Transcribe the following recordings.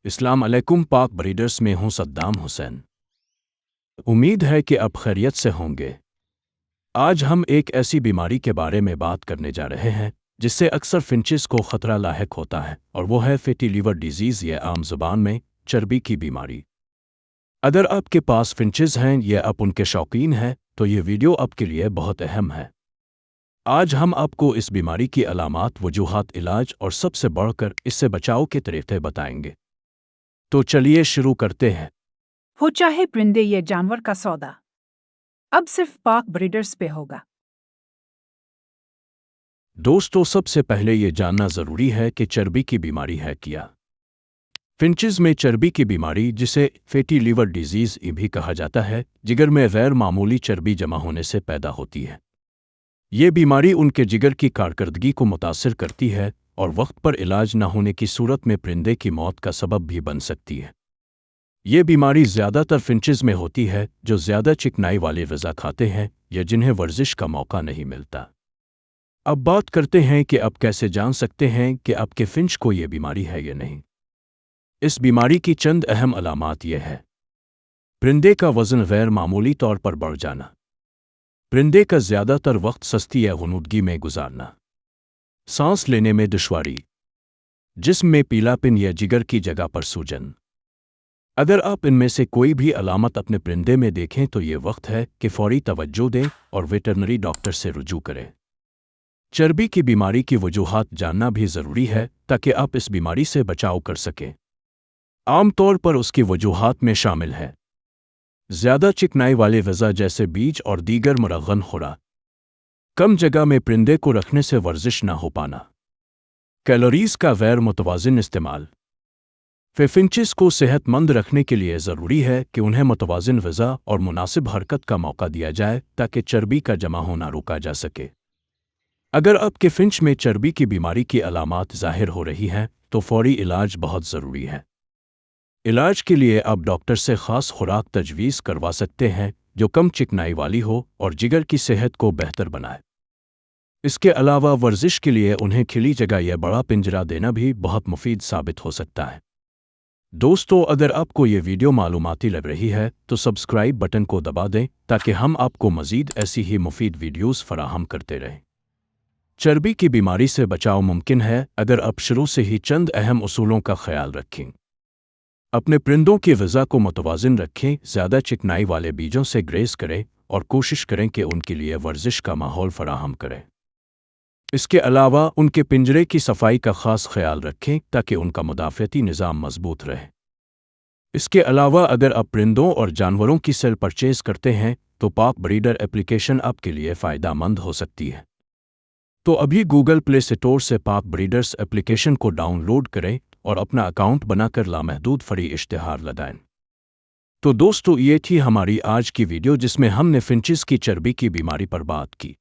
السلام علیکم پاک بریڈرز میں ہوں صدام حسین۔ امید ہے کہ اب خیریت سے ہوں گے۔ آج ہم ایک ایسی بیماری کے بارے میں بات کرنے جا رہے ہیں جس سے اکثر فنچز کو خطرہ لاحق ہوتا ہے، اور وہ ہے فیٹی لیور ڈیزیز یا عام زبان میں چربی کی بیماری۔ اگر آپ کے پاس فنچز ہیں یا آپ ان کے شوقین ہیں تو یہ ویڈیو آپ کے لیے بہت اہم ہے۔ آج ہم آپ کو اس بیماری کی علامات، وجوہات، علاج اور سب سے بڑھ کر اس سے بچاؤ کے طریقے بتائیں گے۔ تو چلیے شروع کرتے ہیں۔ ہو چاہے پرندے یا جانور کا سودا، اب صرف پاک بریڈرز پہ ہوگا۔ دوستو، سب سے پہلے یہ جاننا ضروری ہے کہ چربی کی بیماری ہے کیا۔ فنچز میں چربی کی بیماری، جسے فیٹی لیور ڈیزیز بھی کہا جاتا ہے، جگر میں غیر معمولی چربی جمع ہونے سے پیدا ہوتی ہے۔ یہ بیماری ان کے جگر کی کارکردگی کو متاثر کرتی ہے اور وقت پر علاج نہ ہونے کی صورت میں پرندے کی موت کا سبب بھی بن سکتی ہے۔ یہ بیماری زیادہ تر فنچز میں ہوتی ہے جو زیادہ چکنائی والی غذا کھاتے ہیں یا جنہیں ورزش کا موقع نہیں ملتا۔ اب بات کرتے ہیں کہ آپ کیسے جان سکتے ہیں کہ آپ کے فنچ کو یہ بیماری ہے یا نہیں۔ اس بیماری کی چند اہم علامات یہ ہے۔ پرندے کا وزن غیر معمولی طور پر بڑھ جانا۔ پرندے کا زیادہ تر وقت سستی یا غنودگی میں گزارنا۔ سانس لینے میں دشواری۔ جسم میں پیلا پن یا جگر کی جگہ پر سوجن۔ اگر آپ ان میں سے کوئی بھی علامت اپنے پرندے میں دیکھیں تو یہ وقت ہے کہ فوری توجہ دیں اور ویٹرنری ڈاکٹر سے رجوع کریں۔ چربی کی بیماری کی وجوہات جاننا بھی ضروری ہے تاکہ آپ اس بیماری سے بچاؤ کر سکیں۔ عام طور پر اس کی وجوہات میں شامل ہے: زیادہ چکنائی والی غذا جیسے بیج اور دیگر مرغن خوراک، کم جگہ میں پرندے کو رکھنے سے ورزش نہ ہو پانا، کیلوریز کا غیر متوازن استعمال۔ فنچز کو صحت مند رکھنے کے لیے ضروری ہے کہ انہیں متوازن غذا اور مناسب حرکت کا موقع دیا جائے تاکہ چربی کا جمع ہونا روکا جا سکے۔ اگر آپ کے فنچ میں چربی کی بیماری کی علامات ظاہر ہو رہی ہیں تو فوری علاج بہت ضروری ہے۔ علاج کے لیے آپ ڈاکٹر سے خاص خوراک تجویز کروا سکتے ہیں جو کم چکنائی والی ہو اور جگر کی صحت کو بہتر بنائے۔ اس کے علاوہ ورزش کے لیے انہیں کھلی جگہ یا بڑا پنجرہ دینا بھی بہت مفید ثابت ہو سکتا ہے۔ دوستو، اگر آپ کو یہ ویڈیو معلوماتی لگ رہی ہے تو سبسکرائب بٹن کو دبا دیں تاکہ ہم آپ کو مزید ایسی ہی مفید ویڈیوز فراہم کرتے رہیں۔ چربی کی بیماری سے بچاؤ ممکن ہے اگر آپ شروع سے ہی چند اہم اصولوں کا خیال رکھیں۔ اپنے پرندوں کی غذا کو متوازن رکھیں، زیادہ چکنائی والے بیجوں سے گریز کریں اور کوشش کریں کہ ان کے لیے ورزش کا ماحول فراہم کریں۔ اس کے علاوہ ان کے پنجرے کی صفائی کا خاص خیال رکھیں تاکہ ان کا مدافعتی نظام مضبوط رہے۔ اس کے علاوہ اگر آپ پرندوں اور جانوروں کی سیل پرچیز کرتے ہیں تو پاک بریڈر ایپلیکیشن آپ کے لیے فائدہ مند ہو سکتی ہے۔ تو ابھی گوگل پلے اسٹور سے پاک بریڈرز ایپلیکیشن کو ڈاؤن لوڈ کریں اور اپنا اکاؤنٹ بنا کر لامحدود فری اشتہار لگائیں۔ تو دوستو، یہ تھی ہماری آج کی ویڈیو جس میں ہم نے فنچز کی چربی کی بیماری پر بات کی۔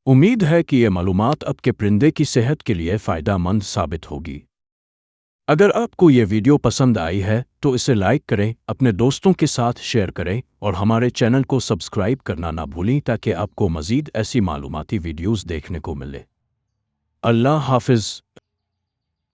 امید ہے کہ یہ معلومات آپ کے پرندے کی صحت کے لیے فائدہ مند ثابت ہوگی۔ اگر آپ کو یہ ویڈیو پسند آئی ہے تو اسے لائک کریں، اپنے دوستوں کے ساتھ شیئر کریں اور ہمارے چینل کو سبسکرائب کرنا نہ بھولیں تاکہ آپ کو مزید ایسی معلوماتی ویڈیوز دیکھنے کو ملے۔ اللہ حافظ۔